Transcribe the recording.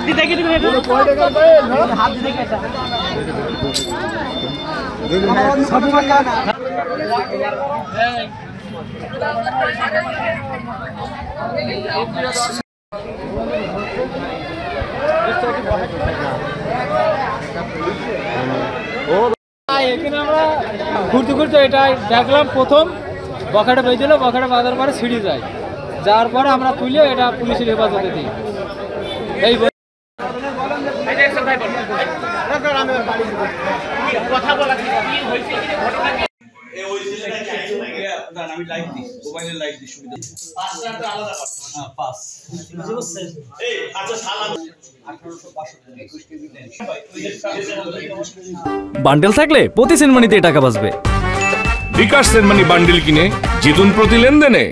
দিতে কি দিবে হাত দিতে কি এখানে আমরা ঘুরতে ঘুরতে এটা দেখলাম প্রথম বখাটা বেঁধেছিল, বখাটা বাঁধার পরে ছিঁড়ে যায়, যাওয়ার পরে আমরা তুলে এটা পুলিশের হেফাজতে দিই। এই বান্ডেল থাকলে প্রতি সেনমানিতে টাকা বাঁচবে। বিকাশ সেনমানি বান্ডেল কিনে জিতুন প্রতি লেনদেনে।